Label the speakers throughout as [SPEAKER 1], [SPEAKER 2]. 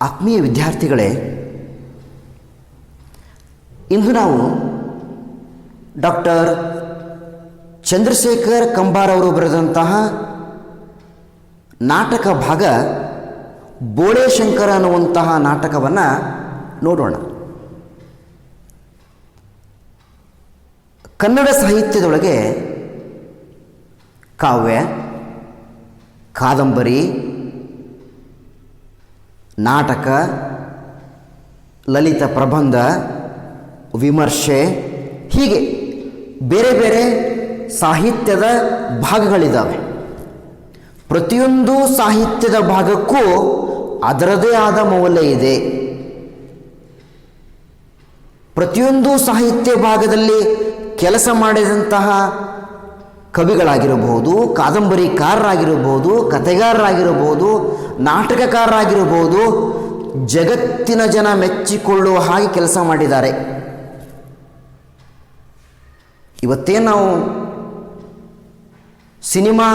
[SPEAKER 1] ಆತ್ಮೀಯ ವಿದ್ಯಾರ್ಥಿಗಳೇ, ಇಂದು ನಾವು ಡಾಕ್ಟರ್ ಚಂದ್ರಶೇಖರ್ ಕಂಬಾರ್ ಅವರು ಬರೆದಂತಹ ನಾಟಕ ಭಾಗ ಬೋಳೆ ಶಂಕರ ಅನ್ನುವಂತಹ ನಾಟಕವನ್ನು ನೋಡೋಣ. ಕನ್ನಡ ಸಾಹಿತ್ಯದೊಳಗೆ ಕಾವ್ಯ, ಕಾದಂಬರಿ, ನಾಟಕ, ಲಲಿತ ಪ್ರಬಂಧ, ವಿಮರ್ಶೆ ಹೀಗೆ ಬೇರೆ ಬೇರೆ ಸಾಹಿತ್ಯದ ಭಾಗಗಳಿದ್ದಾವೆ. ಪ್ರತಿಯೊಂದು ಸಾಹಿತ್ಯದ ಭಾಗಕ್ಕೂ ಅದರದೇ ಆದ ಮೌಲ್ಯ ಇದೆ. ಪ್ರತಿಯೊಂದು ಸಾಹಿತ್ಯ ಭಾಗದಲ್ಲಿ ಕೆಲಸ ಮಾಡಿದಂತಹ ಕವಿಗಳಾಗಿರಬಹುದು, ಕಾದಂಬರಿಕಾರರಾಗಿರಬಹುದು, ಕಥೆಗಾರರಾಗಿರಬಹುದು, ನಾಟಕಕಾರರಾಗಿರಬಹುದು, ಜಗತ್ತಿನ ಜನ ಮೆಚ್ಚಿಕೊಳ್ಳುವ ಹಾಗೆ ಕೆಲಸ ಮಾಡಿದ್ದಾರೆ. ಇವತ್ತೇ ನಾವು ಸಿನಿಮಾ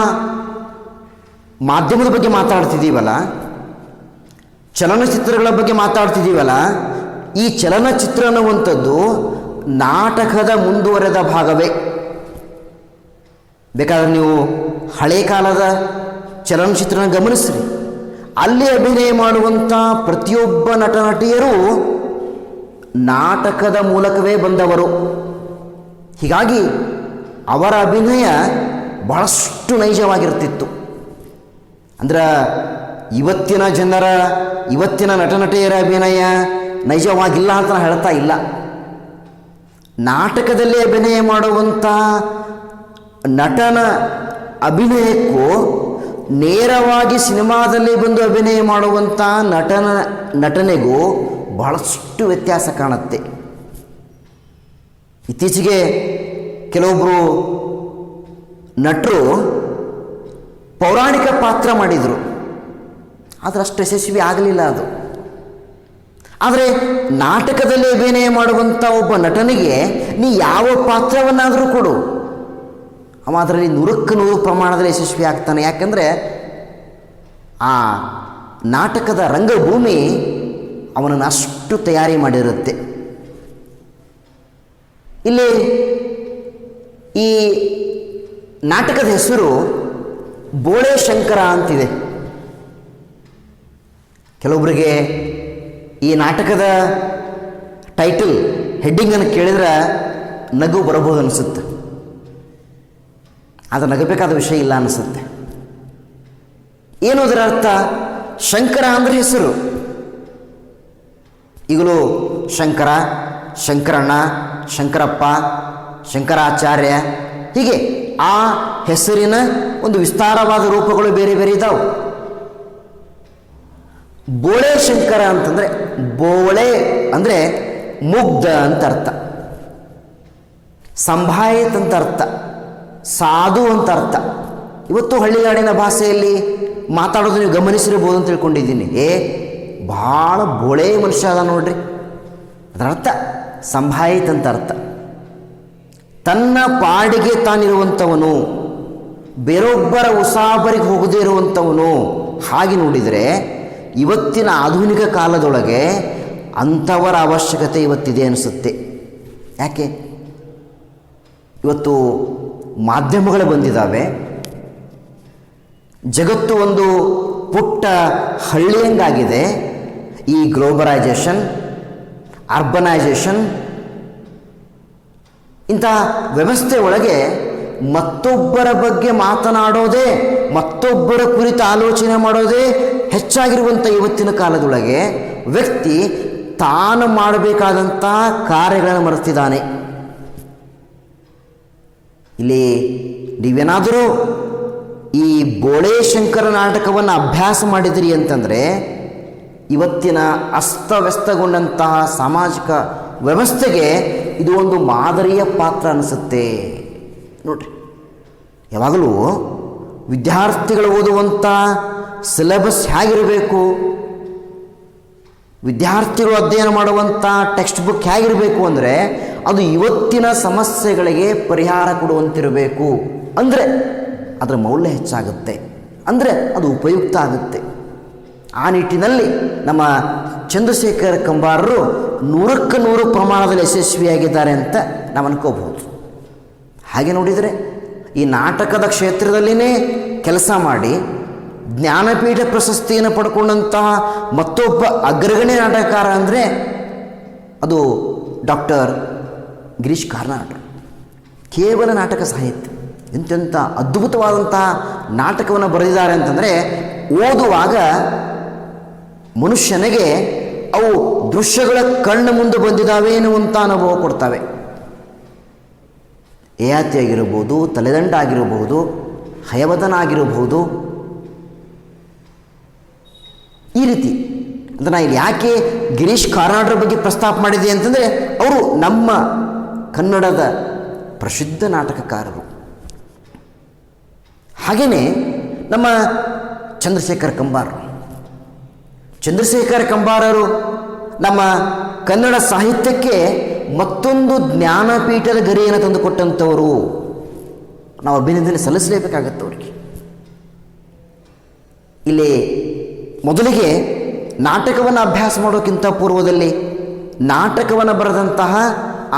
[SPEAKER 1] ಮಾಧ್ಯಮದ ಬಗ್ಗೆ ಮಾತಾಡ್ತಿದ್ದೀವಲ್ಲ, ಚಲನಚಿತ್ರಗಳ ಬಗ್ಗೆ ಮಾತಾಡ್ತಿದ್ದೀವಲ್ಲ, ಈ ಚಲನಚಿತ್ರ ಅನ್ನುವಂಥದ್ದು ನಾಟಕದ ಮುಂದುವರೆದ ಭಾಗವೇ. ಬೇಕಾದ್ರೆ ನೀವು ಹಳೆ ಕಾಲದ ಚಲನಚಿತ್ರನ ಗಮನಿಸ್ರಿ, ಅಲ್ಲಿ ಅಭಿನಯ ಮಾಡುವಂಥ ಪ್ರತಿಯೊಬ್ಬ ನಟ ನಟಿಯರು ನಾಟಕದ ಮೂಲಕವೇ ಬಂದವರು. ಹೀಗಾಗಿ ಅವರ ಅಭಿನಯ ಬಹಳಷ್ಟು ನೈಜವಾಗಿರ್ತಿತ್ತು. ಅಂದ್ರೆ ಇವತ್ತಿನ ನಟ ನಟಿಯರ ಅಭಿನಯ ನೈಜವಾಗಿಲ್ಲ ಅಂತ ನಾನು ಹೇಳ್ತಾ ಇಲ್ಲ. ನಾಟಕದಲ್ಲಿ ಅಭಿನಯ ಮಾಡುವಂಥ ನಟನ ಅಭಿನಯಕ್ಕೂ ನೇರವಾಗಿ ಸಿನಿಮಾದಲ್ಲಿ ಬಂದು ಅಭಿನಯ ಮಾಡುವಂಥ ನಟನೆಗೂ ಬಹಳಷ್ಟು ವ್ಯತ್ಯಾಸ ಕಾಣುತ್ತೆ. ಇತ್ತೀಚೆಗೆ ಕೆಲವೊಬ್ಬರು ನಟರು ಪೌರಾಣಿಕ ಪಾತ್ರ ಮಾಡಿದರು, ಆದರೆ ಅಷ್ಟು ಯಶಸ್ವಿ ಆಗಲಿಲ್ಲ ಅದು. ಆದರೆ ನಾಟಕದಲ್ಲಿ ಅಭಿನಯ ಮಾಡುವಂಥ ಒಬ್ಬ ನಟನಿಗೆ ನೀ ಯಾವ ಪಾತ್ರವನ್ನಾದರೂ ಕೊಡು, ಅವ ಅದರಲ್ಲಿ 100ಕ್ಕೆ 100 ಪ್ರಮಾಣದಲ್ಲಿ ಯಶಸ್ವಿ ಆಗ್ತಾನೆ. ಯಾಕಂದರೆ ಆ ನಾಟಕದ ರಂಗಭೂಮಿ ಅವನನ್ನು ಅಷ್ಟು ತಯಾರಿ ಮಾಡಿರುತ್ತೆ. ಇಲ್ಲಿ ಈ ನಾಟಕದ ಹೆಸರು ಬೋಳೆ ಶಂಕರ ಅಂತಿದೆ. ಕೆಲವೊಬ್ಬರಿಗೆ ಈ ನಾಟಕದ ಟೈಟಲ್ ಹೆಡ್ಡಿಂಗನ್ನು ಕೇಳಿದ್ರೆ ನಗು ಬರಬಹುದು ಅನಿಸುತ್ತೆ, ಆದರೆ ನಗಬೇಕಾದ ವಿಷಯ ಇಲ್ಲ ಅನಿಸುತ್ತೆ. ಏನು ಅದರ ಅರ್ಥ? ಶಂಕರ ಅಂದರೆ ಹೆಸರು. ಈಗಲೂ ಶಂಕರ, ಶಂಕರಣ್ಣ, ಶಂಕರಪ್ಪ, ಶಂಕರಾಚಾರ್ಯ ಹೀಗೆ ಆ ಹೆಸರಿನ ಒಂದು ವಿಸ್ತಾರವಾದ ರೂಪಗಳು ಬೇರೆ ಬೇರೆ ಇದ್ದಾವೆ. ಬೋಳೆ ಶಂಕರ ಅಂತಂದರೆ, ಬೋಳೆ ಅಂದರೆ ಮುಗ್ಧ ಅಂತ ಅರ್ಥ, ಸಂಭಾಯಿತ್ ಅಂತ ಅರ್ಥ, ಸಾಧು ಅಂತ ಅರ್ಥ. ಇವತ್ತು ಹಳ್ಳಿಗಾಡಿನ ಭಾಷೆಯಲ್ಲಿ ಮಾತಾಡೋದು ನೀವು ಗಮನಿಸಿರ್ಬೋದು ಅಂತ ತಿಳ್ಕೊಂಡಿದ್ದೀನಿ. ಭಾಳ ಬೋಳೆ ಮನುಷ್ಯ ಅದ ನೋಡ್ರಿ, ಅದರ ಅರ್ಥ ಸಂಭಾಯಿತ್ ಅಂತ ಅರ್ಥ. ತನ್ನ ಪಾಡಿಗೆ ತಾನಿರುವಂಥವನು, ಬೇರೊಬ್ಬರ ಉಸಾಬರಿಗೆ ಹೋಗದೇ ಇರುವಂಥವನು. ಹಾಗೆ ನೋಡಿದರೆ ಇವತ್ತಿನ ಆಧುನಿಕ ಕಾಲದೊಳಗೆ ಅಂಥವರ ಅವಶ್ಯಕತೆ ಇವತ್ತಿದೆ ಅನಿಸುತ್ತೆ. ಯಾಕೆ? ಇವತ್ತು ಮಾಧ್ಯಮಗಳು ಬಂದಿದ್ದಾವೆ, ಜಗತ್ತು ಒಂದು ಪುಟ್ಟ ಹಳ್ಳಿಯಂಗಾಗಿದೆ. ಈ ಗ್ಲೋಬಲೈಜೇಷನ್, ಅರ್ಬನೈಜೇಷನ್ ಇಂಥ ವ್ಯವಸ್ಥೆ ಒಳಗೆ ಮತ್ತೊಬ್ಬರ ಬಗ್ಗೆ ಮಾತನಾಡೋದೇ, ಮತ್ತೊಬ್ಬರ ಕುರಿತು ಆಲೋಚನೆ ಮಾಡೋದೇ ಹೆಚ್ಚಾಗಿರುವಂಥ ಇವತ್ತಿನ ಕಾಲದೊಳಗೆ ವ್ಯಕ್ತಿ ತಾನು ಮಾಡಬೇಕಾದಂಥ ಕಾರ್ಯಗಳನ್ನು ಮರೆತಿದ್ದಾನೆ. ಇಲ್ಲಿ ನೀವೇನಾದರೂ ಈ ಬೋಳೆ ಶಂಕರ ನಾಟಕವನ್ನು ಅಭ್ಯಾಸ ಮಾಡಿದಿರಿ ಅಂತಂದರೆ ಇವತ್ತಿನ ಅಸ್ತವ್ಯಸ್ತಗೊಂಡಂತಹ ಸಾಮಾಜಿಕ ವ್ಯವಸ್ಥೆಗೆ ಇದು ಒಂದು ಮಾದರಿಯ ಪಾತ್ರ ಅನಿಸುತ್ತೆ. ನೋಡ್ರಿ, ಯಾವಾಗಲೂ ವಿದ್ಯಾರ್ಥಿಗಳು ಓದುವಂಥ ಸಿಲೆಬಸ್ ಹೇಗಿರಬೇಕು, ವಿದ್ಯಾರ್ಥಿಗಳು ಅಧ್ಯಯನ ಮಾಡುವಂಥ ಟೆಕ್ಸ್ಟ್ ಬುಕ್ ಹೇಗಿರಬೇಕು ಅಂದರೆ ಅದು ಇವತ್ತಿನ ಸಮಸ್ಯೆಗಳಿಗೆ ಪರಿಹಾರ ಕೊಡುವಂತಿರಬೇಕು. ಅಂದರೆ ಅದರ ಮೌಲ್ಯ ಹೆಚ್ಚಾಗುತ್ತೆ, ಅಂದರೆ ಅದು ಉಪಯುಕ್ತ ಆಗುತ್ತೆ. ಆ ನಿಟ್ಟಿನಲ್ಲಿ ನಮ್ಮ ಚಂದ್ರಶೇಖರ ಕಂಬಾರರು 100% ಪ್ರಮಾಣದಲ್ಲಿ ಯಶಸ್ವಿಯಾಗಿದ್ದಾರೆ ಅಂತ ನಾವು ಅನ್ಕೋಬಹುದು. ಹಾಗೆ ನೋಡಿದರೆ ಈ ನಾಟಕದ ಕ್ಷೇತ್ರದಲ್ಲಿಯೇ ಕೆಲಸ ಮಾಡಿ ಜ್ಞಾನಪೀಠ ಪ್ರಶಸ್ತಿಯನ್ನು ಪಡ್ಕೊಂಡಂತಹ ಮತ್ತೊಬ್ಬ ಅಗ್ರಗಣ್ಯ ನಾಟಕಕಾರ ಅಂದರೆ ಅದು ಡಾಕ್ಟರ್ ಗಿರೀಶ್ ಕಾರ್ನಾಡ್. ಕೇವಲ ನಾಟಕ ಸಾಹಿತ್ಯ ಎಂತೆಂಥ ಅದ್ಭುತವಾದಂತಹ ನಾಟಕವನ್ನು ಬರೆದಿದ್ದಾರೆ ಅಂತಂದರೆ ಓದುವಾಗ ಮನುಷ್ಯನಿಗೆ ಅವು ದೃಶ್ಯಗಳ ಕಣ್ಣು ಮುಂದೆ ಬಂದಿದ್ದಾವೆ ಎನ್ನುವಂಥ ಅನುಭವ ಕೊಡ್ತವೆ. ಯಯಾತಿ ಆಗಿರಬಹುದು, ತಲೆದಂಡ ಆಗಿರಬಹುದು, ಹಯವದನ ಆಗಿರಬಹುದು. ಈ ರೀತಿ ಅಂದರೆ ನಾನು ಇಲ್ಲಿ ಯಾಕೆ ಗಿರೀಶ್ ಕಾರ್ನಾಡ್ರ ಬಗ್ಗೆ ಪ್ರಸ್ತಾಪ ಮಾಡಿದೆ ಅಂತಂದರೆ ಅವರು ನಮ್ಮ ಕನ್ನಡದ ಪ್ರಸಿದ್ಧ ನಾಟಕಕಾರರು. ಹಾಗೆಯೇ ನಮ್ಮ ಚಂದ್ರಶೇಖರ ಕಂಬಾರರು ನಮ್ಮ ಕನ್ನಡ ಸಾಹಿತ್ಯಕ್ಕೆ ಮತ್ತೊಂದು ಜ್ಞಾನಪೀಠದ ಗರಿಯನ್ನು ತಂದುಕೊಟ್ಟಂಥವರು. ನಾವು ಅಭಿನಂದನೆ ಸಲ್ಲಿಸಲೇಬೇಕಾಗತ್ತೆ ಅವರಿಗೆ. ಇಲ್ಲಿ ಮೊದಲಿಗೆ ನಾಟಕವನ್ನು ಅಭ್ಯಾಸ ಮಾಡೋಕ್ಕಿಂತ ಪೂರ್ವದಲ್ಲಿ ನಾಟಕವನ್ನು ಬರೆದಂತಹ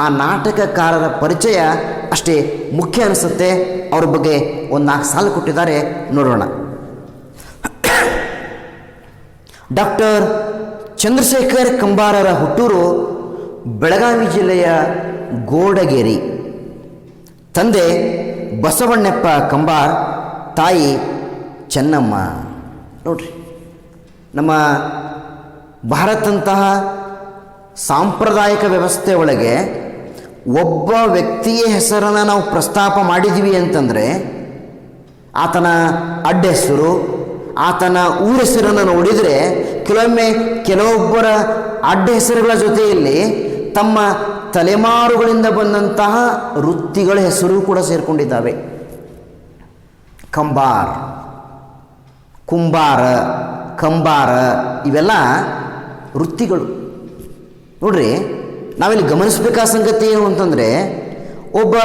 [SPEAKER 1] ಆ ನಾಟಕಕಾರರ ಪರಿಚಯ ಅಷ್ಟೇ ಮುಖ್ಯ ಅನಿಸುತ್ತೆ. ಅವ್ರ ಬಗ್ಗೆ ಒಂದು 4 ಸಾಲು ಕೊಟ್ಟಿದ್ದಾರೆ, ನೋಡೋಣ. ಡಾಕ್ಟರ್ ಚಂದ್ರಶೇಖರ್ ಕಂಬಾರರ ಹುಟ್ಟೂರು ಬೆಳಗಾವಿ ಜಿಲ್ಲೆಯ ಗೋಡಗೇರಿ. ತಂದೆ ಬಸವಣ್ಣಪ್ಪ ಕಂಬಾರ್, ತಾಯಿ ಚೆನ್ನಮ್ಮ. ನೋಡ್ರಿ, ನಮ್ಮ ಭಾರತಂತಹ ಸಾಂಪ್ರದಾಯಿಕ ವ್ಯವಸ್ಥೆ ಒಳಗೆ ಒಬ್ಬ ವ್ಯಕ್ತಿಯ ಹೆಸರನ್ನು ನಾವು ಪ್ರಸ್ತಾಪ ಮಾಡಿದ್ವಿ ಅಂತಂದರೆ ಆತನ ಅಡ್ಡ ಹೆಸರು, ಆತನ ಊರ ಹೆಸರನ್ನು ನೋಡಿದರೆ ಕೆಲವೊಬ್ಬರ ಅಡ್ಡ ಹೆಸರುಗಳ ಜೊತೆಯಲ್ಲಿ ತಮ್ಮ ತಲೆಮಾರುಗಳಿಂದ ಬಂದಂತಹ ವೃತ್ತಿಗಳ ಹೆಸರು ಕೂಡ ಸೇರಿಕೊಂಡಿದ್ದಾವೆ. ಕಂಬಾರ, ಕುಂಬಾರ, ಕಂಬಾರ ಇವೆಲ್ಲ ವೃತ್ತಿಗಳು. ನೋಡ್ರಿ, ನಾವಿಲ್ಲಿ ಗಮನಿಸಬೇಕಾದ ಸಂಗತಿ ಏನು ಅಂತಂದರೆ ಒಬ್ಬ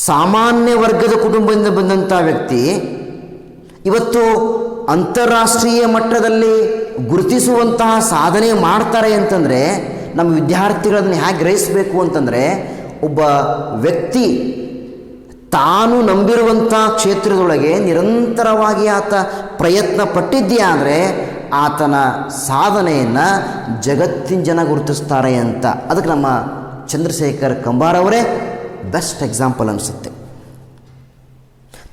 [SPEAKER 1] ಸಾಮಾನ್ಯ ವರ್ಗದ ಕುಟುಂಬದಿಂದ ಬಂದಂಥ ವ್ಯಕ್ತಿ ಇವತ್ತು ಅಂತಾರಾಷ್ಟ್ರೀಯ ಮಟ್ಟದಲ್ಲಿ ಗುರುತಿಸುವಂತಹ ಸಾಧನೆ ಮಾಡ್ತಾರೆ ಅಂತಂದರೆ ನಮ್ಮ ವಿದ್ಯಾರ್ಥಿಗಳನ್ನ ಹೇಗೆ ಗ್ರಹಿಸಬೇಕು ಅಂತಂದರೆ ಒಬ್ಬ ವ್ಯಕ್ತಿ ತಾನು ನಂಬಿರುವಂಥ ಕ್ಷೇತ್ರದೊಳಗೆ ನಿರಂತರವಾಗಿ ಆತ ಪ್ರಯತ್ನ ಪಟ್ಟಿದ್ಯಾ ಅಂದರೆ ಆತನ ಸಾಧನೆಯನ್ನು ಜಗತ್ತಿನ ಜನ ಗುರುತಿಸ್ತಾರೆ ಅಂತ. ಅದಕ್ಕೆ ನಮ್ಮ ಚಂದ್ರಶೇಖರ್ ಕಂಬಾರ್ ಅವರೇ ಬೆಸ್ಟ್ ಎಕ್ಸಾಂಪಲ್ ಅನಿಸುತ್ತೆ.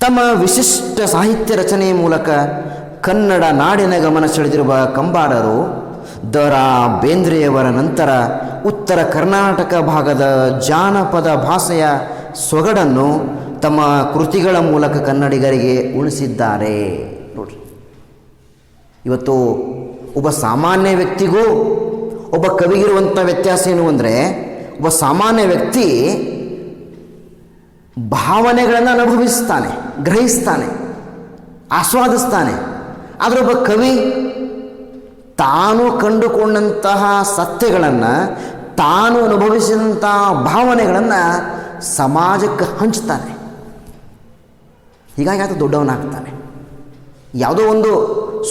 [SPEAKER 1] ತಮ್ಮ ವಿಶಿಷ್ಟ ಸಾಹಿತ್ಯ ರಚನೆಯ ಮೂಲಕ ಕನ್ನಡ ನಾಡಿನ ಗಮನ ಸೆಳೆದಿರುವ ಕಂಬಾರರು ದ.ರಾ. ಬೇಂದ್ರೆಯವರ ನಂತರ ಉತ್ತರ ಕರ್ನಾಟಕ ಭಾಗದ ಜಾನಪದ ಭಾಷೆಯ ಸೊಗಡನ್ನು ತಮ್ಮ ಕೃತಿಗಳ ಮೂಲಕ ಕನ್ನಡಿಗರಿಗೆ ಉಳಿಸಿದ್ದಾರೆ. ನೋಡ್ರಿ, ಇವತ್ತು ಒಬ್ಬ ಸಾಮಾನ್ಯ ವ್ಯಕ್ತಿಗೂ ಒಬ್ಬ ಕವಿಗಿರುವಂಥ ವ್ಯತ್ಯಾಸ ಏನು ಅಂದರೆ ಒಬ್ಬ ಸಾಮಾನ್ಯ ವ್ಯಕ್ತಿ ಭಾವನೆಗಳನ್ನು ಅನುಭವಿಸ್ತಾನೆ, ಗ್ರಹಿಸ್ತಾನೆ, ಆಸ್ವಾದಿಸ್ತಾನೆ. ಆದರೆ ಒಬ್ಬ ಕವಿ ತಾನು ಕಂಡುಕೊಂಡಂತಹ ಸತ್ಯಗಳನ್ನು, ತಾನು ಅನುಭವಿಸಿದಂತಹ ಭಾವನೆಗಳನ್ನು ಸಮಾಜಕ್ಕೆ ಹಂಚ್ತಾನೆ. ಹೀಗಾಗಿ ಆತ ದೊಡ್ಡವನಾಗ್ತಾನೆ. ಯಾವುದೋ ಒಂದು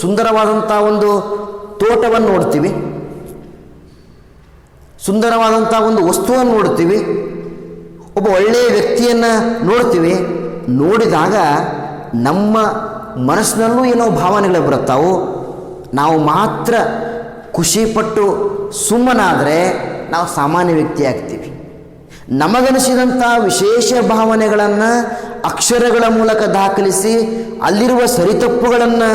[SPEAKER 1] ಸುಂದರವಾದಂಥ ಒಂದು ತೋಟವನ್ನು ನೋಡ್ತೀವಿ, ಸುಂದರವಾದಂಥ ಒಂದು ವಸ್ತುವನ್ನು ನೋಡ್ತೀವಿ, ಒಬ್ಬ ಒಳ್ಳೆಯ ವ್ಯಕ್ತಿಯನ್ನು ನೋಡ್ತೀವಿ. ನೋಡಿದಾಗ ನಮ್ಮ ಮನಸ್ಸಿನಲ್ಲೂ ಏನೋ ಭಾವನೆಗಳು ಬರುತ್ತಾವು. ನಾವು ಮಾತ್ರ ಖುಷಿಪಟ್ಟು ಸುಮ್ಮನಾದರೆ ನಾವು ಸಾಮಾನ್ಯ ವ್ಯಕ್ತಿ ಆಗ್ತೀವಿ. ನಮಗನಿಸಿದಂಥ ವಿಶೇಷ ಭಾವನೆಗಳನ್ನು ಅಕ್ಷರಗಳ ಮೂಲಕ ದಾಖಲಿಸಿ ಅಲ್ಲಿರುವ ಸರಿತಪ್ಪುಗಳನ್ನು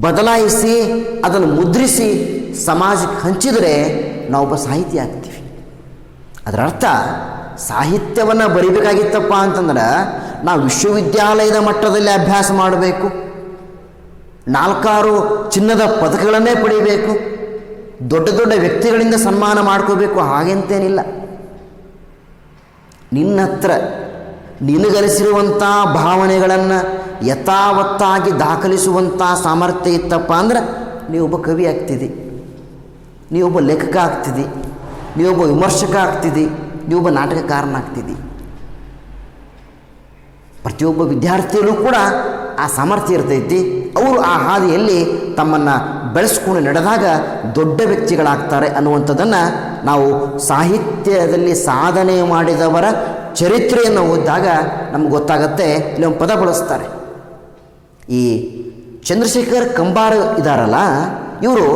[SPEAKER 1] ಬದಲಾಯಿಸಿ ಅದನ್ನು ಮುದ್ರಿಸಿ ಸಮಾಜಕ್ಕೆ ಹಂಚಿದರೆ ನಾವೊಬ್ಬ ಸಾಹಿತಿ ಆಗ್ತೀವಿ. ಅದರ ಅರ್ಥ ಸಾಹಿತ್ಯವನ್ನು ಬರಿಬೇಕಾಗಿತ್ತಪ್ಪ ಅಂತಂದ್ರೆ ನಾವು ವಿಶ್ವವಿದ್ಯಾಲಯದ ಮಟ್ಟದಲ್ಲಿ ಅಭ್ಯಾಸ ಮಾಡಬೇಕು, 4-6 ಚಿನ್ನದ ಪದಕಗಳನ್ನೇ ಪಡೀಬೇಕು, ದೊಡ್ಡ ದೊಡ್ಡ ವ್ಯಕ್ತಿಗಳಿಂದ ಸನ್ಮಾನ ಮಾಡ್ಕೋಬೇಕು, ಹಾಗೆಂತೇನಿಲ್ಲ. ನಿನ್ನ ಹತ್ರ ನಿನಗಲಿಸಿರುವಂಥ ಭಾವನೆಗಳನ್ನು ಯಥಾವತ್ತಾಗಿ ದಾಖಲಿಸುವಂಥ ಸಾಮರ್ಥ್ಯ ಇತ್ತಪ್ಪ ಅಂದ್ರೆ ನೀವೊಬ್ಬ ಕವಿ ಆಗ್ತಿದ್ದಿ, ನೀವೊಬ್ಬ ಲೇಖಕ ಆಗ್ತಿದ್ದಿ, ನೀವೊಬ್ಬ ವಿಮರ್ಶಕ ಆಗ್ತಿದ್ದಿ, ನೀವೊಬ್ಬ ನಾಟಕಕಾರನಾಗ್ತಿದ್ದಿ. ಪ್ರತಿಯೊಬ್ಬ ವಿದ್ಯಾರ್ಥಿಯಲ್ಲೂ ಕೂಡ ಆ ಸಾಮರ್ಥ್ಯ ಇರ್ತೈತಿ. ಅವರು ಆ ಹಾದಿಯಲ್ಲಿ ತಮ್ಮನ್ನು ಬೆಳೆಸ್ಕೊಂಡು ನಡೆದಾಗ ದೊಡ್ಡ ವ್ಯಕ್ತಿಗಳಾಗ್ತಾರೆ ಅನ್ನುವಂಥದ್ದನ್ನು ನಾವು ಸಾಹಿತ್ಯದಲ್ಲಿ ಸಾಧನೆ ಮಾಡಿದವರ ಚರಿತ್ರೆಯನ್ನು ಓದಿದಾಗ ನಮ್ಗೆ ಗೊತ್ತಾಗತ್ತೆ. ಇಲ್ಲಿ ಒಂದು ಪದ ಬಳಸ್ತಾರೆ. ಈ ಚಂದ್ರಶೇಖರ್ ಕಂಬಾರ ಇದ್ದಾರಲ್ಲ, ಇವರು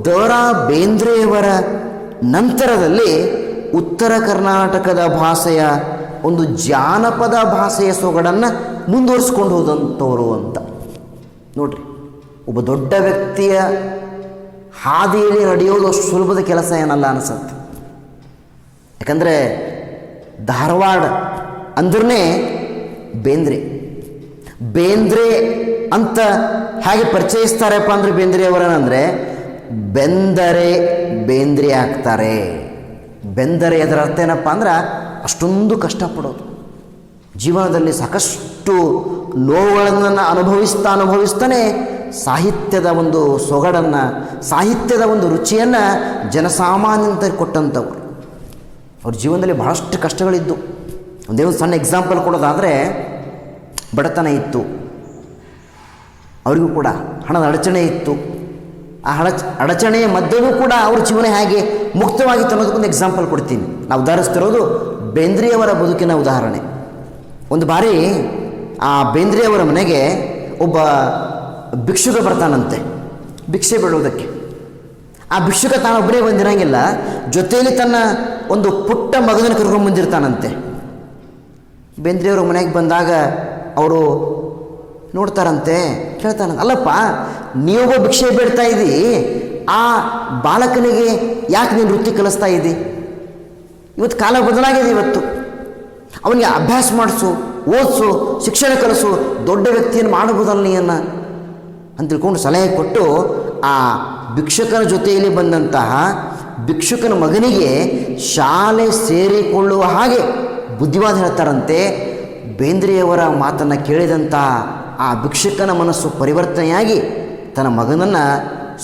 [SPEAKER 1] ದ.ರಾ. ಬೇಂದ್ರೆಯವರ ನಂತರದಲ್ಲಿ ಉತ್ತರ ಕರ್ನಾಟಕದ ಭಾಷೆಯ ಒಂದು ಜಾನಪದ ಭಾಷೆಯ ಸೊಗಡನ್ನು ಮುಂದುವರಿಸ್ಕೊಂಡು ಹೋದಂಥವರು ಅಂತ ನೋಡ್ರಿ. ಒಬ್ಬ ದೊಡ್ಡ ವ್ಯಕ್ತಿಯ ಹಾದಿಯಲ್ಲಿ ನಡೆಯೋದು ಅಷ್ಟು ಸುಲಭದ ಕೆಲಸ ಏನಲ್ಲ ಅನಿಸುತ್ತೆ. ಯಾಕಂದರೆ ಧಾರವಾಡ ಅಂದ್ರೇ ಬೇಂದ್ರೆ ಅಂತ ಹೇಗೆ ಪರಿಚಯಿಸ್ತಾರಪ್ಪ ಅಂದರೆ ಬೇಂದ್ರೆಯವರನ್ನಂದರೆ ಬೆಂದರೆ ಬೇಂದ್ರೆ ಆಗ್ತಾರೆ. ಬೆಂದರೆ ಅದರ ಅರ್ಥ ಏನಪ್ಪ ಅಂದ್ರೆ ಅಷ್ಟೊಂದು ಕಷ್ಟಪಡೋದು, ಜೀವನದಲ್ಲಿ ಸಾಕಷ್ಟು ನೋವುಗಳನ್ನು ಅನುಭವಿಸ್ತಾನೆ ಸಾಹಿತ್ಯದ ಒಂದು ಸೊಗಡನ್ನು, ಸಾಹಿತ್ಯದ ಒಂದು ರುಚಿಯನ್ನು ಜನಸಾಮಾನ್ಯಂತ ಕೊಟ್ಟಂಥವ್ರು. ಅವ್ರ ಜೀವನದಲ್ಲಿ ಬಹಳಷ್ಟು ಕಷ್ಟಗಳಿದ್ದು. ಒಂದೇ ಒಂದು ಸಣ್ಣ ಎಕ್ಸಾಂಪಲ್ ಕೊಡೋದಾದರೆ, ಬಡತನ ಇತ್ತು, ಅವರಿಗೂ ಕೂಡ ಹಣದ ಅಡಚಣೆ ಇತ್ತು. ಆ ಅಡಚಣೆಯ ಮಧ್ಯೆಯೂ ಕೂಡ ಅವ್ರ ಜೀವನ ಹೇಗೆ ಮುಕ್ತವಾಗಿತ್ತು ಅನ್ನೋದಕ್ಕೊಂದು ಎಕ್ಸಾಂಪಲ್ ಕೊಡ್ತೀನಿ. ನಾವು ಉದಾಹರಿಸ್ತಿರೋದು ಬೇಂದ್ರೆಯವರ ಬದುಕಿನ ಉದಾಹರಣೆ. ಒಂದು ಬಾರಿ ಆ ಬೇಂದ್ರೆಯವರ ಮನೆಗೆ ಒಬ್ಬ ಭಿಕ್ಷುಕ ಬರ್ತಾನಂತೆ ಭಿಕ್ಷೆ ಬೇಡೋದಕ್ಕೆ. ಆ ಭಿಕ್ಷುಕ ತಾನೊಬ್ಬರೇ ಬಂದಿರಂಗಿಲ್ಲ, ಜೊತೆಯಲ್ಲಿ ತನ್ನ ಒಂದು ಪುಟ್ಟ ಮಗನನ್ನು ಕರ್ಕೊಂಡು ಬಂದಿರ್ತಾನಂತೆ. ಬೇಂದ್ರೆಯವ್ರ ಮನೆಗೆ ಬಂದಾಗ ಅವರು ನೋಡ್ತಾರಂತೆ, ಕೇಳ್ತಾರಂತೆ, ಅಲ್ಲಪ್ಪ ನೀವೊಬ್ಬ ಭಿಕ್ಷೆ ಬೇಡ್ತಾ ಇದ್ದಿ, ಆ ಬಾಲಕನಿಗೆ ಯಾಕೆ ನೀನು ವೃತ್ತಿ ಕಲಿಸ್ತಾ ಇದ್ದಿ? ಇವತ್ತು ಕಾಲ ಬದಲಾಗಿದೆ. ಇವತ್ತು ಅವನಿಗೆ ಅಭ್ಯಾಸ ಮಾಡಿಸು, ಓದಿಸು, ಶಿಕ್ಷಣ ಕಲಿಸು, ದೊಡ್ಡ ವ್ಯಕ್ತಿಯನ್ನು ಮಾಡಬಹುದಲ್ಲ ನೀಯನ್ನು ಅಂತ ತಿಳ್ಕೊಂಡು ಸಲಹೆ ಕೊಟ್ಟು ಆ ಭಿಕ್ಷುಕನ ಜೊತೆಯಲ್ಲಿ ಬಂದಂತಹ ಭಿಕ್ಷುಕನ ಮಗನಿಗೆ ಶಾಲೆ ಸೇರಿಕೊಳ್ಳುವ ಹಾಗೆ ಬುದ್ಧಿವಾದ ಹೇಳ್ತಾರಂತೆ. ಬೇಂದ್ರೆಯವರ ಮಾತನ್ನು ಕೇಳಿದಂಥ ಆ ಭಿಕ್ಷುಕನ ಮನಸ್ಸು ಪರಿವರ್ತನೆಯಾಗಿ ತನ್ನ ಮಗನನ್ನು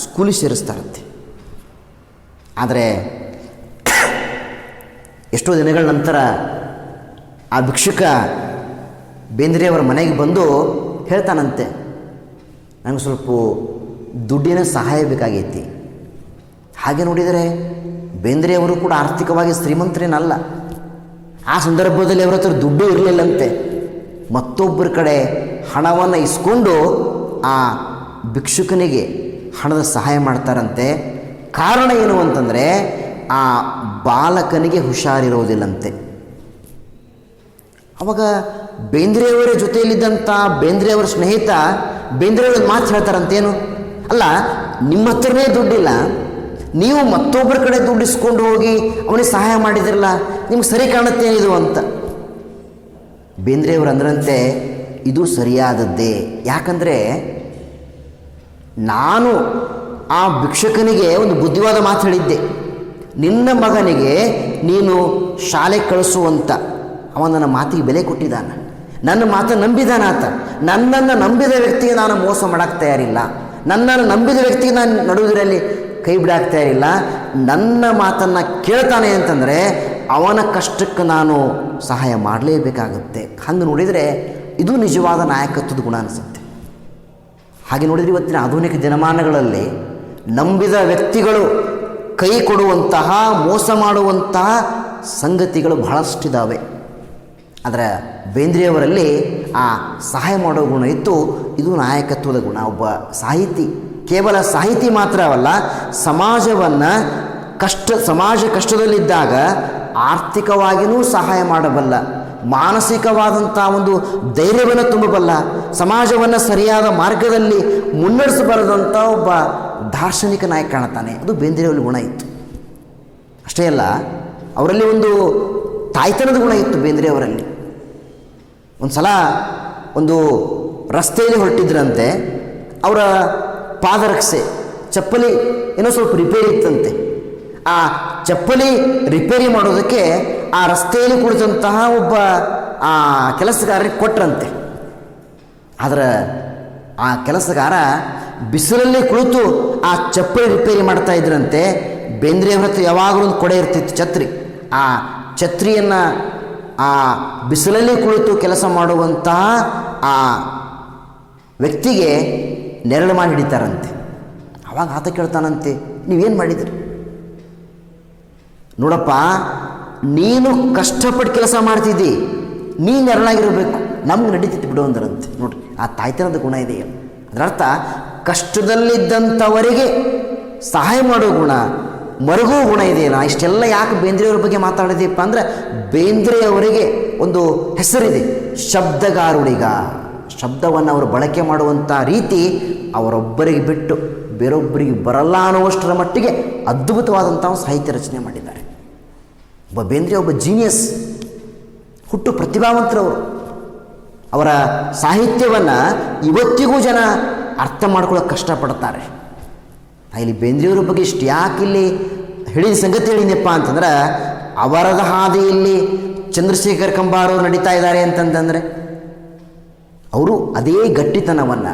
[SPEAKER 1] ಸ್ಕೂಲಿಗೆ ಸೇರಿಸ್ತಾರಂತೆ. ಆದರೆ ಎಷ್ಟೋ ದಿನಗಳ ನಂತರ ಆ ಭಿಕ್ಷುಕ ಬೇಂದ್ರೆಯವರ ಮನೆಗೆ ಬಂದು ಹೇಳ್ತಾನಂತೆ, ನನಗೆ ಸ್ವಲ್ಪ ದುಡ್ಡಿನ ಸಹಾಯ ಬೇಕಾಗೈತಿ. ಹಾಗೆ ನೋಡಿದರೆ ಬೇಂದ್ರೆಯವರು ಕೂಡ ಆರ್ಥಿಕವಾಗಿ ಶ್ರೀಮಂತರೇನಲ್ಲ. ಆ ಸಂದರ್ಭದಲ್ಲಿ ಅವರ ಹತ್ರ ದುಡ್ಡು ಇರಲಿಲ್ಲಂತೆ. ಮತ್ತೊಬ್ಬರ ಕಡೆ ಹಣವನ್ನು ಇಸ್ಕೊಂಡು ಆ ಭಿಕ್ಷುಕನಿಗೆ ಹಣದ ಸಹಾಯ ಮಾಡ್ತಾರಂತೆ. ಕಾರಣ ಏನು ಅಂತಂದರೆ ಆ ಬಾಲಕನಿಗೆ ಹುಷಾರಿರೋದಿಲ್ಲಂತೆ. ಅವಾಗ ಬೇಂದ್ರೆಯವರ ಜೊತೆಯಲ್ಲಿದ್ದಂಥ ಬೇಂದ್ರೆಯವರ ಸ್ನೇಹಿತ ಬೇಂದ್ರೆಯವ್ರ ಮಾತು ಹೇಳ್ತಾರಂತೇನು, ಅಲ್ಲ ನಿಮ್ಮ ಹತ್ರನೇ ದುಡ್ಡಿಲ್ಲ, ನೀವು ಮತ್ತೊಬ್ಬರ ಕಡೆ ದುಡ್ಡು ಇಸ್ಕೊಂಡು ಹೋಗಿ ಅವನಿಗೆ ಸಹಾಯ ಮಾಡಿದಿರಲ್ಲ, ನಿಮ್ಗೆ ಸರಿ ಕಾಣುತ್ತೇನಿದು ಅಂತ. ಬೇಂದ್ರೆಯವರು ಅಂದ್ರಂತೆ, ಇದು ಸರಿಯಾದದ್ದೇ. ಯಾಕಂದರೆ ನಾನು ಆ ಭಿಕ್ಷುಕನಿಗೆ ಒಂದು ಬುದ್ಧಿವಾದ ಮಾತು ಹೇಳಿದ್ದೆ, ನಿನ್ನ ಮಗನಿಗೆ ನೀನು ಶಾಲೆ ಕಳಿಸುವಂತ. ಅವ ನನ್ನ ಮಾತಿಗೆ ಬೆಲೆ ಕೊಟ್ಟಿದ್ದಾನೆ, ನನ್ನ ಮಾತನ್ನು ನಂಬಿದಾನ ಆತ. ನನ್ನನ್ನು ನಂಬಿದ ವ್ಯಕ್ತಿಗೆ ನಾನು ಮೋಸ ಮಾಡೋಕ್ಕೆ ತಯಾರಿಲ್ಲ, ನನ್ನನ್ನು ನಂಬಿದ ವ್ಯಕ್ತಿಗೆ ನಾನು ನಡುವುದರಲ್ಲಿ ಕೈ ಬಿಡಾಕ್ ತಯಾರಿಲ್ಲ. ನನ್ನ ಮಾತನ್ನು ಕೇಳ್ತಾನೆ ಅಂತಂದರೆ ಅವನ ಕಷ್ಟಕ್ಕೆ ನಾನು ಸಹಾಯ ಮಾಡಲೇಬೇಕಾಗುತ್ತೆ. ಹಂಗೆ ನೋಡಿದರೆ ಇದು ನಿಜವಾದ ನಾಯಕತ್ವದ ಗುಣ ಅನಿಸುತ್ತೆ. ಹಾಗೆ ನೋಡಿದರೆ ಇವತ್ತಿನ ಆಧುನಿಕ ದಿನಮಾನಗಳಲ್ಲಿ ನಂಬಿದ ವ್ಯಕ್ತಿಗಳು ಕೈ ಕೊಡುವಂತಹ, ಮೋಸ ಮಾಡುವಂತಹ ಸಂಗತಿಗಳು ಬಹಳಷ್ಟಿದ್ದಾವೆ. ಆದರೆ ಬೇಂದ್ರೆಯವರಲ್ಲಿ ಆ ಸಹಾಯ ಮಾಡೋ ಗುಣ ಇತ್ತು. ಇದು ನಾಯಕತ್ವದ ಗುಣ. ಒಬ್ಬ ಸಾಹಿತಿ ಕೇವಲ ಸಾಹಿತಿ ಮಾತ್ರವಲ್ಲ, ಸಮಾಜವನ್ನು ಸಮಾಜ ಕಷ್ಟದಲ್ಲಿದ್ದಾಗ ಆರ್ಥಿಕವಾಗಿಯೂ ಸಹಾಯ ಮಾಡಬಲ್ಲ, ಮಾನಸಿಕವಾದಂಥ ಒಂದು ಧೈರ್ಯವನ್ನು ತುಂಬಬಲ್ಲ, ಸಮಾಜವನ್ನು ಸರಿಯಾದ ಮಾರ್ಗದಲ್ಲಿ ಮುನ್ನಡೆಸಬಾರದಂಥ ಒಬ್ಬ ದಾರ್ಶನಿಕ ನಾಯಕ ಕಾಣ್ತಾನೆ. ಅದು ಬೇಂದ್ರೆಯವರಲ್ಲಿ ಗುಣ ಇತ್ತು. ಅಷ್ಟೇ ಅಲ್ಲ, ಅವರಲ್ಲಿ ಒಂದು ತಾಯ್ತನದ ಗುಣ ಇತ್ತು ಬೇಂದ್ರೆಯವರಲ್ಲಿ. ಒಂದು ಸಲ ಒಂದು ರಸ್ತೆಯಲ್ಲಿ ಹೊರಟಿದ್ರಂತೆ, ಅವರ ಪಾದರಕ್ಷೆ ಚಪ್ಪಲಿ ಏನೋ ಸ್ವಲ್ಪ ರಿಪೇರಿ ಇತ್ತಂತೆ. ಆ ಚಪ್ಪಲಿ ರಿಪೇರಿ ಮಾಡೋದಕ್ಕೆ ಆ ರಸ್ತೆಯಲ್ಲಿ ಕುಳಿತಂತಹ ಒಬ್ಬ ಆ ಕೆಲಸಗಾರರಿಗೆ ಕೊಟ್ರಂತೆ. ಆದರೆ ಆ ಕೆಲಸಗಾರ ಬಿಸಿಲಲ್ಲಿ ಕುಳಿತು ಆ ಚಪ್ಪಲಿ ರಿಪೇರಿ ಮಾಡ್ತಾ ಇದ್ರಂತೆ. ಬೇಂದ್ರೆಯವರ ಹತ್ರ ಯಾವಾಗಲೂ ಒಂದು ಕೊಡೆ ಇರ್ತಿತ್ತು, ಛತ್ರಿ. ಆ ಛತ್ರಿಯನ್ನು ಆ ಬಿಸಿಲಲ್ಲಿ ಕುಳಿತು ಕೆಲಸ ಮಾಡುವಂತಹ ಆ ವ್ಯಕ್ತಿಗೆ ನೆರಳು ಮಾಡಿ ಹಿಡಿತಾರಂತೆ. ಆವಾಗ ಆತ ಕೇಳ್ತಾನಂತೆ, ನೀವೇನು ಮಾಡಿದ್ರಿ? ನೋಡಪ್ಪ, ನೀನು ಕಷ್ಟಪಟ್ಟು ಕೆಲಸ ಮಾಡ್ತಿದ್ದಿ, ನೀನು ನೆರಳಾಗಿರಬೇಕು, ನಮ್ಗೆ ನಡೀತಿತ್ತು ಬಿಡು ಅಂದ್ರಂತೆ. ನೋಡ್ರಿ, ಆ ತಾಯ್ತನದ ಗುಣ ಇದೆ. ಅದರರ್ಥ ಕಷ್ಟದಲ್ಲಿದ್ದಂಥವರಿಗೆ ಸಹಾಯ ಮಾಡೋ ಗುಣ, ಮರುಗೋ ಗುಣ ಇದೆಯಲ್ಲ. ಇಷ್ಟೆಲ್ಲ ಯಾಕೆ ಬೇಂದ್ರೆಯವ್ರ ಬಗ್ಗೆ ಮಾತಾಡಿದೀಪ್ಪ ಅಂದರೆ, ಬೇಂದ್ರೆಯವರಿಗೆ ಒಂದು ಹೆಸರಿದೆ, ಶಬ್ದಗಾರುಡಿಗ. ಶಬ್ದವನ್ನು ಅವರು ಬಳಕೆ ಮಾಡುವಂಥ ರೀತಿ ಅವರೊಬ್ಬರಿಗೆ ಬಿಟ್ಟು ಬೇರೊಬ್ಬರಿಗೆ ಬರಲ್ಲ ಅನ್ನುವಷ್ಟರ ಮಟ್ಟಿಗೆ ಅದ್ಭುತವಾದಂಥ ಸಾಹಿತ್ಯ ರಚನೆ ಮಾಡಿದ್ದಾರೆ. ಒಬ್ಬ ಬೇಂದ್ರೆ ಒಬ್ಬ ಜೀನಿಯಸ್, ಹುಟ್ಟು ಪ್ರತಿಭಾವಂತರವರು. ಅವರ ಸಾಹಿತ್ಯವನ್ನು ಇವತ್ತಿಗೂ ಜನ ಅರ್ಥ ಮಾಡ್ಕೊಳ್ಳೋಕೆ ಕಷ್ಟಪಡ್ತಾರೆ. ಇಲ್ಲಿ ಬೇಂದ್ರೆಯವರ ಬಗ್ಗೆ ಇಷ್ಟು ಯಾಕೆ ಇಲ್ಲಿ ಹೇಳಿದ ಸಂಗತಿ ಹೇಳಿದೆಪ್ಪ ಅಂತಂದ್ರೆ, ಅವರದ ಹಾದಿಯಲ್ಲಿ ಚಂದ್ರಶೇಖರ್ ಕಂಬಾರ್ ಅವರು ನಡೀತಾ ಇದ್ದಾರೆ ಅಂತಂದರೆ ಅವರು ಅದೇ ಗಟ್ಟಿತನವನ್ನು,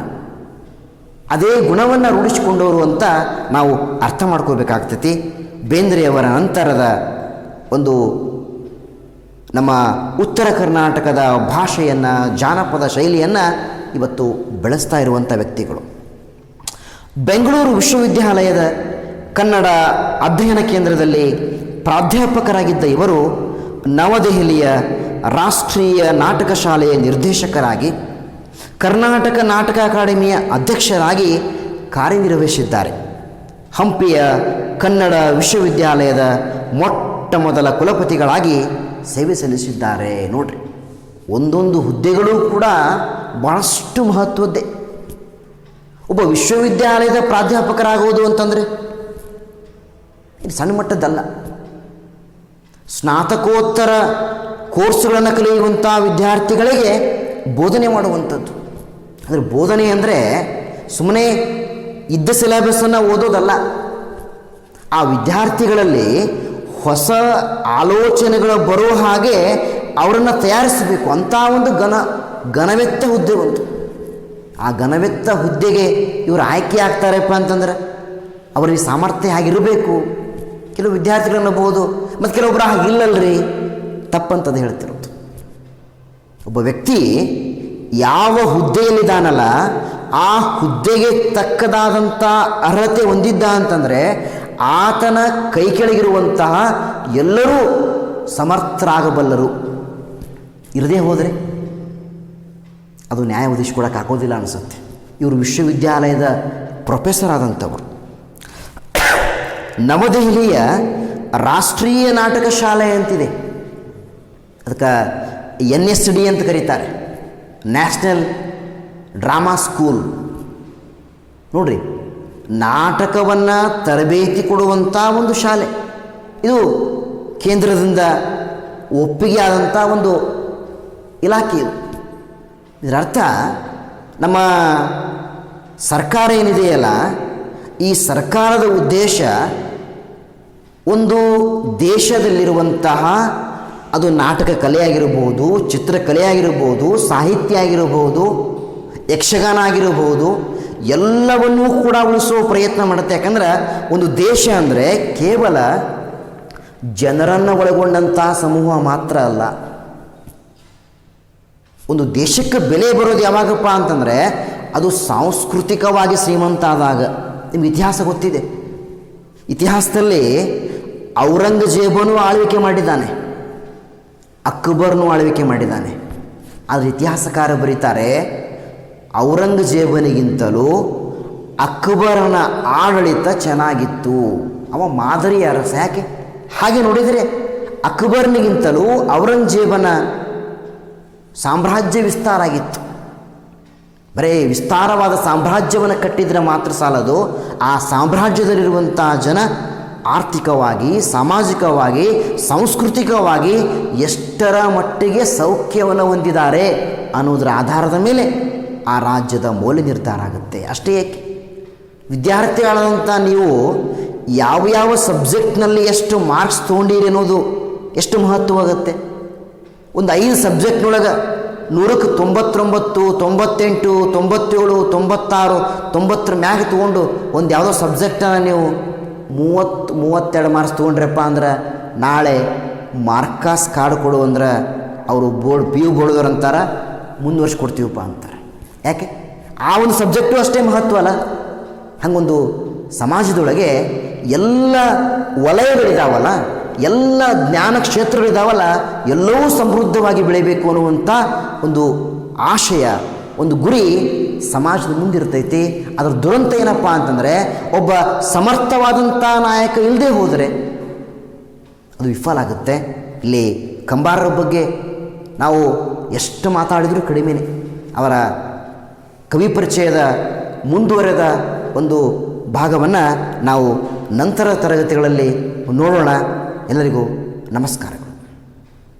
[SPEAKER 1] ಅದೇ ಗುಣವನ್ನು ರೂಢಿಸಿಕೊಂಡವರು ಅಂತ ನಾವು ಅರ್ಥ ಮಾಡ್ಕೋಬೇಕಾಗ್ತೈತಿ. ಬೇಂದ್ರೆಯವರ ನಂತರದ ಒಂದು ನಮ್ಮ ಉತ್ತರ ಕರ್ನಾಟಕದ ಭಾಷೆಯನ್ನು, ಜಾನಪದ ಶೈಲಿಯನ್ನು ಇವತ್ತು ಬೆಳೆಸ್ತಾ ಇರುವಂಥ ವ್ಯಕ್ತಿಗಳು. ಬೆಂಗಳೂರು ವಿಶ್ವವಿದ್ಯಾಲಯದ ಕನ್ನಡ ಅಧ್ಯಯನ ಕೇಂದ್ರದಲ್ಲಿ ಪ್ರಾಧ್ಯಾಪಕರಾಗಿದ್ದ ಇವರು ನವದೆಹಲಿಯ ರಾಷ್ಟ್ರೀಯ ನಾಟಕ ಶಾಲೆಯ ನಿರ್ದೇಶಕರಾಗಿ, ಕರ್ನಾಟಕ ನಾಟಕ ಅಕಾಡೆಮಿಯ ಅಧ್ಯಕ್ಷರಾಗಿ ಕಾರ್ಯನಿರ್ವಹಿಸಿದ್ದಾರೆ. ಹಂಪಿಯ ಕನ್ನಡ ವಿಶ್ವವಿದ್ಯಾಲಯದ ಮೊಟ್ಟ ಮೊದಲ ಕುಲಪತಿಗಳಾಗಿ ಸೇವೆ ಸಲ್ಲಿಸಿದ್ದಾರೆ. ನೋಡ್ರಿ, ಒಂದೊಂದು ಹುದ್ದೆಗಳು ಕೂಡ ಭಾಳಷ್ಟು ಮಹತ್ವದ್ದೇ. ಒಬ್ಬ ವಿಶ್ವವಿದ್ಯಾಲಯದ ಪ್ರಾಧ್ಯಾಪಕರಾಗುವುದು ಅಂತಂದರೆ ಇದು ಸಣ್ಣ ಮಟ್ಟದ್ದಲ್ಲ. ಸ್ನಾತಕೋತ್ತರ ಕೋರ್ಸ್ಗಳನ್ನು ಕಲಿಯುವಂಥ ವಿದ್ಯಾರ್ಥಿಗಳಿಗೆ ಬೋಧನೆ ಮಾಡುವಂಥದ್ದು. ಅಂದರೆ ಬೋಧನೆ ಅಂದರೆ ಸುಮ್ಮನೆ ಇದ್ದ ಸಿಲೆಬಸ್ಸನ್ನು ಓದೋದಲ್ಲ. ಆ ವಿದ್ಯಾರ್ಥಿಗಳಲ್ಲಿ ಹೊಸ ಆಲೋಚನೆಗಳು ಬರೋ ಹಾಗೆ ಅವರನ್ನು ತಯಾರಿಸಬೇಕು. ಅಂಥ ಒಂದು ಘನವೆತ್ತ ಹುದ್ದೆ ಬಂತು. ಆ ಘನವೆತ್ತ ಹುದ್ದೆಗೆ ಇವರು ಆಯ್ಕೆ ಆಗ್ತಾರಪ್ಪ ಅಂತಂದ್ರೆ ಅವರಿಗೆ ಸಾಮರ್ಥ್ಯ ಆಗಿರಬೇಕು. ಕೆಲವು ವಿದ್ಯಾರ್ಥಿಗಳು ಅನ್ನಬಹುದು, ಮತ್ತು ಕೆಲವೊಬ್ಬರು ಹಾಗಿಲ್ಲಲ್ರಿ, ತಪ್ಪಂತದ್ದು ಹೇಳ್ತಿರೋದು. ಒಬ್ಬ ವ್ಯಕ್ತಿ ಯಾವ ಹುದ್ದೆಯಲ್ಲಿದ್ದಾನಲ್ಲ ಆ ಹುದ್ದೆಗೆ ತಕ್ಕದಾದಂಥ ಅರ್ಹತೆ ಹೊಂದಿದ್ದ ಅಂತಂದರೆ ಆತನ ಕೈ ಕೆಳಗಿರುವಂತಹ ಎಲ್ಲರೂ ಸಮರ್ಥರಾಗಬಲ್ಲರು. ಇರದೇ ಹೋದರೆ ಅದು ನ್ಯಾಯ ಒದಗಿಸ್ಕೊಡಕ್ಕೆ ಆಗೋದಿಲ್ಲ ಅನಿಸುತ್ತೆ. ಇವರು ವಿಶ್ವವಿದ್ಯಾಲಯದ ಪ್ರೊಫೆಸರ್ ಆದಂಥವರು. ನವದೆಹಲಿಯ ರಾಷ್ಟ್ರೀಯ ನಾಟಕ ಶಾಲೆ ಅಂತಿದೆ, ಅದಕ್ಕೆ NSD ಅಂತ ಕರೀತಾರೆ, ನ್ಯಾಷನಲ್ ಡ್ರಾಮಾ ಸ್ಕೂಲ್. ನೋಡ್ರಿ, ನಾಟಕವನ್ನು ತರಬೇತಿ ಕೊಡುವಂಥ ಒಂದು ಶಾಲೆ ಇದು. ಕೇಂದ್ರದಿಂದ ಒಪ್ಪಿಗೆ ಆದಂಥ ಒಂದು ಇಲಾಖೆ ಇದು. ಇದರರ್ಥ ನಮ್ಮ ಸರ್ಕಾರ ಏನಿದೆಯಲ್ಲ, ಈ ಸರ್ಕಾರದ ಉದ್ದೇಶ ಒಂದು ದೇಶದಲ್ಲಿರುವಂತಹ, ಅದು ನಾಟಕ ಕಲೆ ಆಗಿರಬಹುದು, ಚಿತ್ರಕಲೆ ಆಗಿರಬಹುದು, ಸಾಹಿತ್ಯ ಆಗಿರಬಹುದು, ಯಕ್ಷಗಾನ ಆಗಿರಬಹುದು, ಎಲ್ಲವನ್ನೂ ಕೂಡ ಉಳಿಸುವ ಪ್ರಯತ್ನ ಮಾಡುತ್ತೆ. ಯಾಕಂದ್ರೆ ಒಂದು ದೇಶ ಅಂದರೆ ಕೇವಲ ಜನರನ್ನು ಒಳಗೊಂಡಂತಹ ಸಮೂಹ ಮಾತ್ರ ಅಲ್ಲ. ಒಂದು ದೇಶಕ್ಕೆ ಬೆಲೆ ಬರೋದು ಯಾವಾಗಪ್ಪ ಅಂತಂದರೆ ಅದು ಸಾಂಸ್ಕೃತಿಕವಾಗಿ ಶ್ರೀಮಂತ ಆದಾಗ. ನಿಮ್ಗೆ ಇತಿಹಾಸ ಗೊತ್ತಿದೆ, ಇತಿಹಾಸದಲ್ಲಿ ಔರಂಗಜೇಬನು ಆಳ್ವಿಕೆ ಮಾಡಿದ್ದಾನೆ, ಅಕ್ಬರ್ನು ಆಳ್ವಿಕೆ ಮಾಡಿದ್ದಾನೆ. ಆದರೆ ಇತಿಹಾಸಕಾರ ಬರೀತಾರೆ, ಔರಂಗಜೇಬನಿಗಿಂತಲೂ ಅಕ್ಬರನ ಆಡಳಿತ ಚೆನ್ನಾಗಿತ್ತು, ಅವ ಮಾದರಿ ಅರಸ. ಯಾಕೆ ಹಾಗೆ ನೋಡಿದರೆ ಅಕ್ಬರ್ನಿಗಿಂತಲೂ ಔರಂಗಜೇಬನ ಸಾಮ್ರಾಜ್ಯ ವಿಸ್ತಾರ ಆಗಿತ್ತು. ಬರೀ ವಿಸ್ತಾರವಾದ ಸಾಮ್ರಾಜ್ಯವನ್ನು ಕಟ್ಟಿದರೆ ಮಾತ್ರ ಸಾಲದು, ಆ ಸಾಮ್ರಾಜ್ಯದಲ್ಲಿರುವಂಥ ಜನ ಆರ್ಥಿಕವಾಗಿ, ಸಾಮಾಜಿಕವಾಗಿ, ಸಾಂಸ್ಕೃತಿಕವಾಗಿ ಎಷ್ಟರ ಮಟ್ಟಿಗೆ ಸೌಖ್ಯವನ್ನು ಹೊಂದಿದ್ದಾರೆ ಅನ್ನೋದರ ಆಧಾರದ ಮೇಲೆ ಆ ರಾಜ್ಯದ ಮೌಲ್ಯ ನಿರ್ಧಾರ ಆಗುತ್ತೆ. ಅಷ್ಟೇ ಏಕೆ, ವಿದ್ಯಾರ್ಥಿಗಳಾದಂಥ ನೀವು ಯಾವ ಸಬ್ಜೆಕ್ಟ್ನಲ್ಲಿ ಎಷ್ಟು ಮಾರ್ಕ್ಸ್ ತೊಗೊಂಡಿರಿ ಅನ್ನೋದು ಎಷ್ಟು ಮಹತ್ವವಾಗುತ್ತೆ. ಒಂದು 5 ಸಬ್ಜೆಕ್ಟ್ನೊಳಗೆ 100ಕ್ಕೆ 99, 98, 97, 96, 90 ಮ್ಯಾಗ ತೊಗೊಂಡು ಒಂದು ಯಾವುದೋ ಸಬ್ಜೆಕ್ಟನ್ನು ನೀವು 30-32 ಮಾರ್ಕ್ಸ್ ತೊಗೊಂಡ್ರಪ್ಪ ಅಂದ್ರೆ ನಾಳೆ ಮಾರ್ಕಾಸ್ ಕಾರ್ಡ್ ಕೊಡು ಅಂದ್ರೆ ಅವರು PU ಬೋರ್ಡ್ದವ್ರು ಅಂತಾರೆ ಮುಂದುವರ್ಸಿ ಕೊಡ್ತೀವಪ್ಪ ಅಂತಾರೆ. ಯಾಕೆ? ಆ ಒಂದು ಸಬ್ಜೆಕ್ಟು ಅಷ್ಟೇ ಮಹತ್ವ ಅಲ್ಲ. ಹಾಗೊಂದು ಸಮಾಜದೊಳಗೆ ಎಲ್ಲ ವಲಯಗಳಿದಾವಲ್ಲ, ಎಲ್ಲ ಜ್ಞಾನ ಕ್ಷೇತ್ರಗಳಿದಾವಲ್ಲ, ಎಲ್ಲವೂ ಸಮೃದ್ಧವಾಗಿ ಬೆಳಿಬೇಕು ಅನ್ನುವಂಥ ಒಂದು ಆಶಯ, ಒಂದು ಗುರಿ ಸಮಾಜದ ಮುಂದಿರ್ತೈತಿ. ಅದರ ದುರಂತ ಏನಪ್ಪ ಅಂತಂದರೆ, ಒಬ್ಬ ಸಮರ್ಥವಾದಂಥ ನಾಯಕ ಇಲ್ಲದೆ ಹೋದರೆ ಅದು ವಿಫಲ ಆಗುತ್ತೆ. ಇಲ್ಲಿ ಕಂಬಾರರ ಬಗ್ಗೆ ನಾವು ಎಷ್ಟು ಮಾತಾಡಿದರೂ ಕಡಿಮೆನೆ. ಅವರ ಕವಿ ಪರಿಚಯದ ಮುಂದುವರೆದ ಒಂದು ಭಾಗವನ್ನು ನಾವು ನಂತರ ತರಗತಿಗಳಲ್ಲಿ ನೋಡೋಣ. ಎಲ್ಲರಿಗೂ ನಮಸ್ಕಾರ.